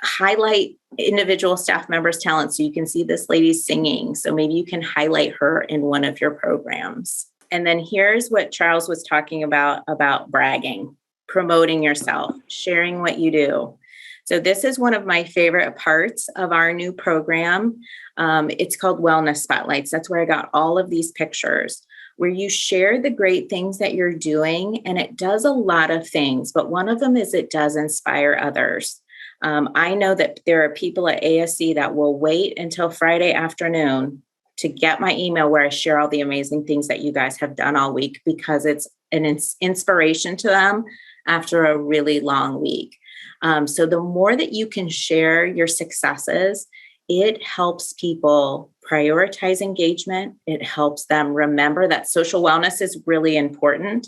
Highlight individual staff members' talents. So you can see this lady singing. So maybe you can highlight her in one of your programs. And then here's what Charles was talking about bragging, promoting yourself, sharing what you do. So this is one of my favorite parts of our new program. It's called Wellness Spotlights. That's where I got all of these pictures, where you share the great things that you're doing. And it does a lot of things, but one of them is it does inspire others. I know that there are people at ASC that will wait until Friday afternoon to get my email where I share all the amazing things that you guys have done all week, because it's an inspiration to them after a really long week. So the more that you can share your successes, it helps people prioritize engagement. It helps them remember that social wellness is really important.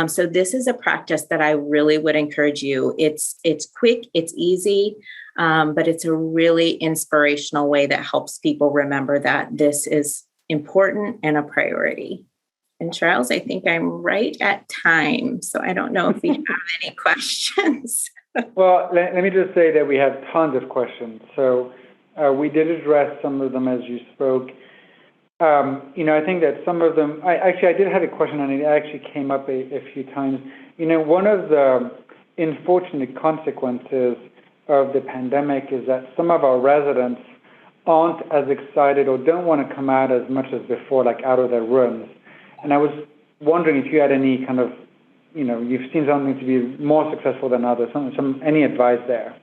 So this is a practice that I really would encourage you. It's quick, it's easy, but it's a really inspirational way that helps people remember that this is important and a priority. And Charles, I think I'm right at time. So I don't know if we have any questions. Well, let me just say that we have tons of questions. So we did address some of them as you spoke. I think that some of them, I did have a question, and it actually came up a few times. One of the unfortunate consequences of the pandemic is that some of our residents aren't as excited or don't want to come out as much as before, like out of their rooms. And I was wondering if you had any kind of, you've seen something to be more successful than others, any advice there?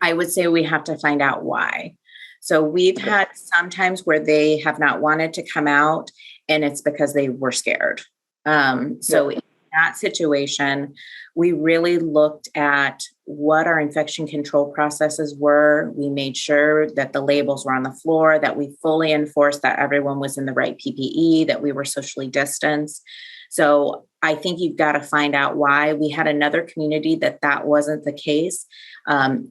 I would say we have to find out why. So we've had some times where they have not wanted to come out, and it's because they were scared. So in that situation, we really looked at what our infection control processes were. We made sure that the labels were on the floor, that we fully enforced that everyone was in the right PPE, that we were socially distanced. So I think you've got to find out why. We had another community that wasn't the case.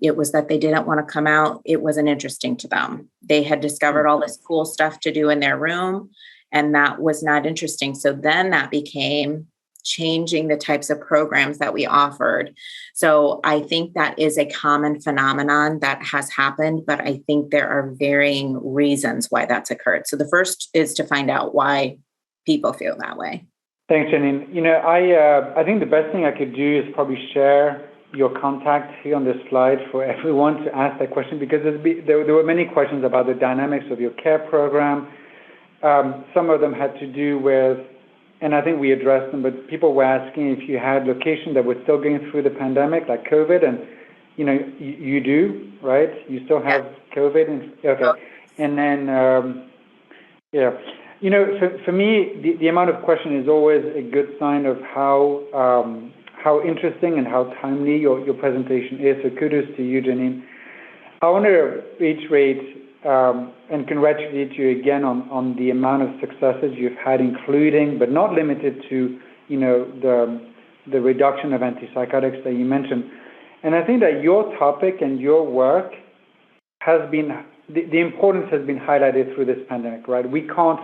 It was that they didn't want to come out. It wasn't interesting to them. They had discovered all this cool stuff to do in their room, and that was not interesting. So then that became changing the types of programs that we offered. So I think that is a common phenomenon that has happened, but I think there are varying reasons why that's occurred. So the first is to find out why people feel that way. Thanks, Janine. I think the best thing I could do is probably share your contact here on this slide for everyone to ask that question, because there were many questions about the dynamics of your care program. Some of them had to do with, and I think we addressed them, but people were asking if you had locations that were still going through the pandemic, like COVID, and you do, right? You still have COVID, and okay. And then for me, the amount of question is always a good sign of how how interesting and how timely your presentation is. So kudos to you, Janine. I want to reiterate and congratulate you again on the amount of successes you've had, including but not limited to, the reduction of antipsychotics that you mentioned. And I think that your topic and your work has been, the importance has been highlighted through this pandemic, right? We can't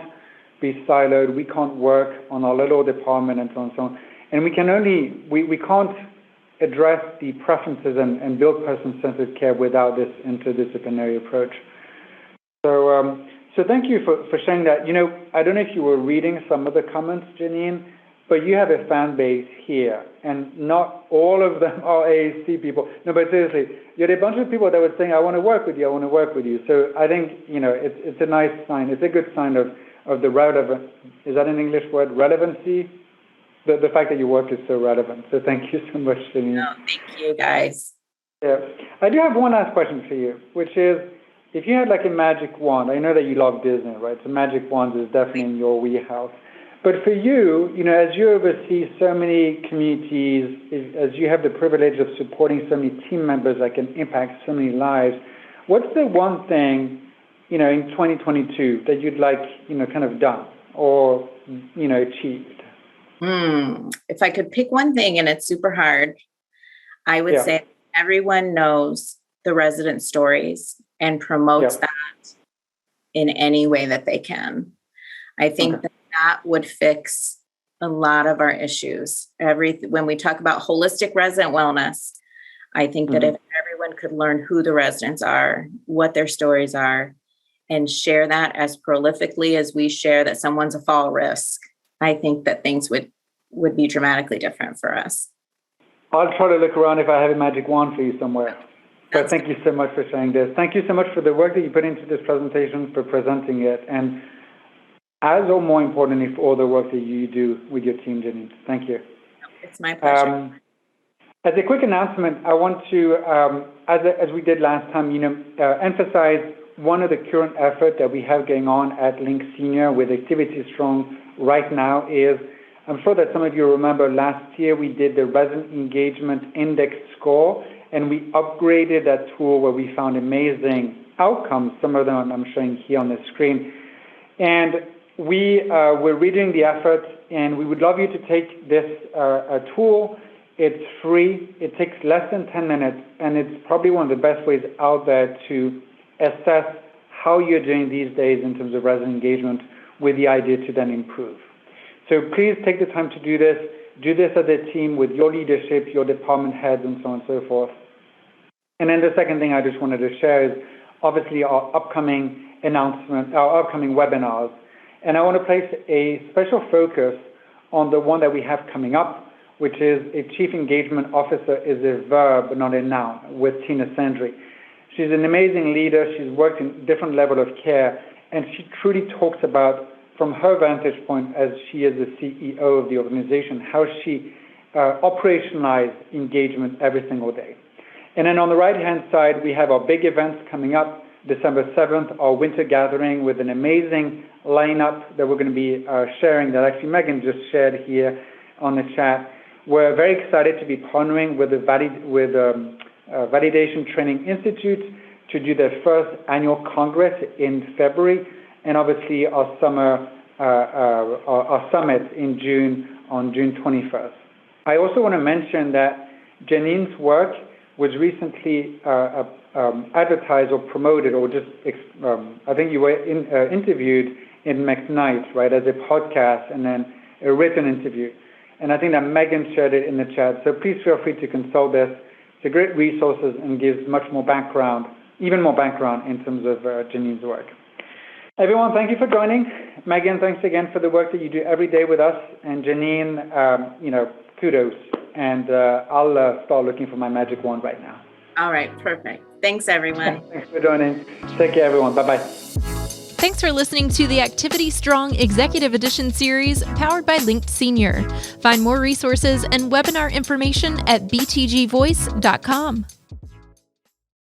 be siloed, we can't work on our little department and so on and so on. And we can't address the preferences and build person-centered care without this interdisciplinary approach. So thank you for sharing that. I don't know if you were reading some of the comments, Janine, but you have a fan base here, and not all of them are AAC people. No, but seriously, you had a bunch of people that were saying, I want to work with you, I want to work with you. So I think, it's a nice sign. It's a good sign of the relevant, is that an English word, relevancy? The fact that your work is so relevant. So thank you so much, Janine. No, thank you, guys. Yeah. I do have one last question for you, which is, if you had like a magic wand, I know that you love Disney, right? So magic wand is definitely in your wheelhouse. But for you, as you oversee so many communities, as you have the privilege of supporting so many team members that can impact so many lives, what's the one thing, in 2022 that you'd like, kind of done or, achieved? If I could pick one thing, and it's super hard, I would say everyone knows the resident stories and promotes that in any way that they can. I think that would fix a lot of our issues. When we talk about holistic resident wellness, I think that if everyone could learn who the residents are, what their stories are, and share that as prolifically as we share that someone's a fall risk, I think that things would be dramatically different for us. I'll try to look around if I have a magic wand for you somewhere. But thank you so much for sharing this. Thank you so much for the work that you put into this presentation, for presenting it, and as or more importantly, for all the work that you do with your team, Janine. Thank you. It's my pleasure. As a quick announcement, I want to, as we did last time, emphasize one of the current efforts that we have going on at Link Senior with Activity Strong right now is, I'm sure that some of you remember last year we did the Resident Engagement Index score, and we upgraded that tool where we found amazing outcomes. Some of them I'm showing here on the screen. And we're redoing the effort, and we would love you to take this tool. It's free. It takes less than 10 minutes, and it's probably one of the best ways out there to assess how you're doing these days in terms of resident engagement, with the idea to then improve. So please take the time to do this. Do this as a team with your leadership, your department heads, and so on and so forth. And then the second thing I just wanted to share is obviously our upcoming webinars. And I want to place a special focus on the one that we have coming up, which is a Chief Engagement Officer is a verb, not a noun, with Tina Sandry. She's an amazing leader. She's worked in different level of care, and she truly talks about, from her vantage point as she is the CEO of the organization, how she operationalized engagement every single day. And then on the right-hand side, we have our big events coming up. December 7th, our winter gathering with an amazing lineup that we're going to be sharing, that actually Megan just shared here on the chat. We're very excited to be partnering with the Validation Training Institute to do their first annual Congress in February, and obviously our summit in June, on June 21st. I also want to mention that Janine's work was recently advertised or promoted, or just, I think you were interviewed in McKnight, right, as a podcast and then a written interview. And I think that Megan shared it in the chat. So please feel free to consult this. It's a great resource and gives much more background, even more background in terms of Janine's work. Everyone, thank you for joining. Megan, thanks again for the work that you do every day with us. And Janine, kudos. And I'll start looking for my magic wand right now. All right, perfect. Thanks, everyone. Thanks for joining. Take care, everyone. Bye-bye. Thanks for listening to the Activity Strong Executive Edition series powered by Linked Senior. Find more resources and webinar information at btgvoice.com.